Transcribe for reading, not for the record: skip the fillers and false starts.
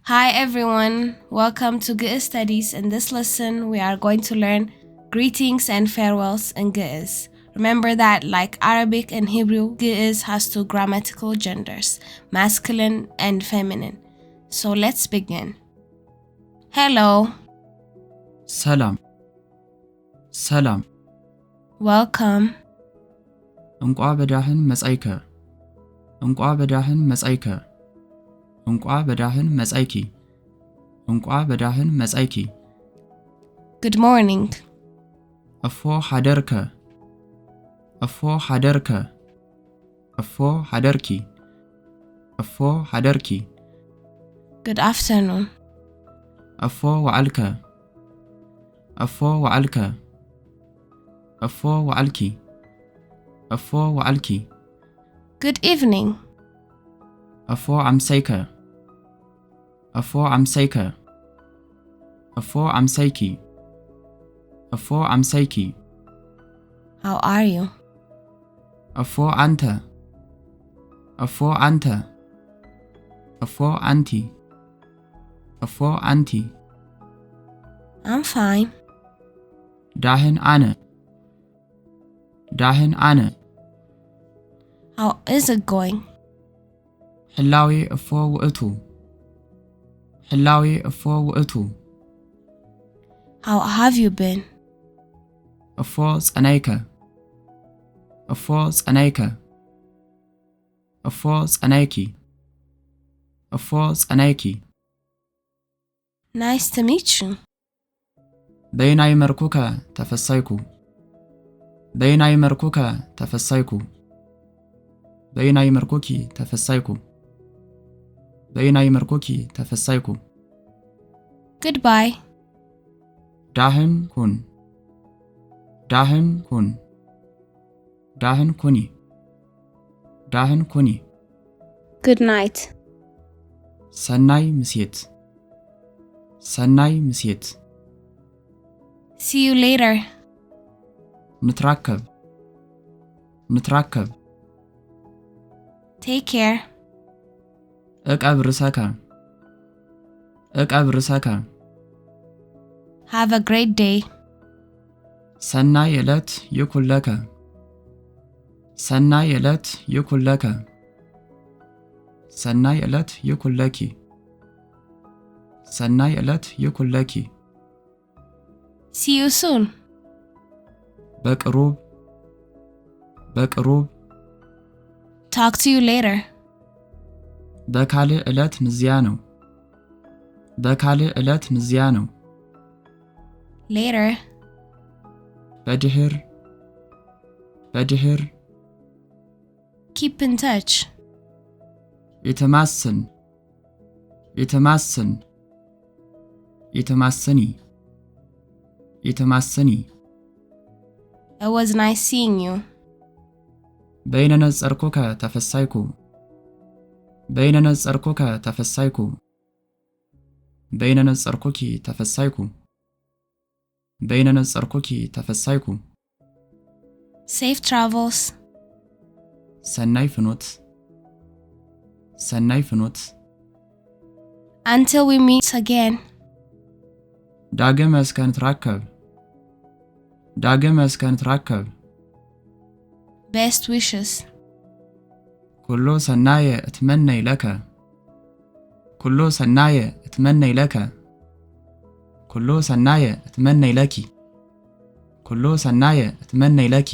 Hi everyone, welcome to Ge'ez Studies. In this lesson, we are going to learn greetings and farewells in Ge'ez. Remember that, like Arabic and Hebrew, Ge'ez has two grammatical genders, masculine and feminine. So let's begin. Hello. Salam. Salam. Welcome. እንቋ በዳህን መጻይከ እንቋ በዳህን መጻይከ እንቋ በዳህን መጻይኪ እንቋ በዳህን መጻይኪ Good morning. እፎ ሐደርከ እፎ ሐደርከ እፎ ሐደርኪ እፎ ሐደርኪ Good afternoon. እፎ ወዓልከ እፎ ወዓልከ እፎ ወዓልኪ እፎ ወዓልኪ Good evening. እፎ ዓምሰይከ እፎ ዓምሰይከ እፎ ዓምሰይኪ እፎ ዓምሰይኪ How are you? እፎ አንተ እፎ አንተ እፎ አንቲ እፎ አንቲ I'm fine. ዳህን አነ ዳህን አነ How is it going? ሕላዌ እፎ ውእቱ ሕላዌ እፎ ውእቱ How have you been? እፎ ጸናይከ እፎ ጸናይከ እፎ ጸናይኪ እፎ ጸናይኪ Nice to meet you. በይናይ መርኩከ ተፈሳይኩ በይናይ መርኩከ ተፈሳይኩ በይናይ መርኩኪ ተፈሳይኩ በይናይ መርኩኪ ተፈሳይኩ Goodbye. ዳህን ኩን ዳህን ኩን ዳህን ኩኒ ዳህን ኩኒ Good night. ሰናይ ምሴት ሰናይ ምሴት See you later. ንትራከብ ንትራከብ Take care. እቀብ ርሰከ እቀብ ርሰከ Have a great day. ሰናይ ዕለት ይኩን ለከ ሰናይ ዕለት ይኩን ለከ ሰናይ ዕለት ይኩን ለኪ ሰናይ ዕለት ይኩን ለኪ See you soon. በቅሩብ በቅሩብ Talk to you later. በካልእ ዕለት ምዝያ ነው በካልእ ዕለት ምዝያ ነው Later. በድህር በድህር Keep in touch. የተማስን የተማስን የተማስኒ የተማስኒ It was nice seeing you. በይነነጸርኩከ ተፈሳይኩ በይነነጸርኩከ ተፈሳይኩ በይነነጸርኩኪ ተፈሳይኩ በይነነጸርኩኪ ተፈሳይኩ Safe travels. ሰናይ ፍኖት ሰናይ ፍኖት Until we meet again. ዳግም እስከንትራከብ ዳግም እስከንትራከብ Best wishes. ኩሎ ሰናየ እትመነይ ለከ ኩሎ ሰናየ እትመነይ ለከ ኩሎ ሰናየ እትመነይ ለኪ ኩሎ ሰናየ እትመነይ ለኪ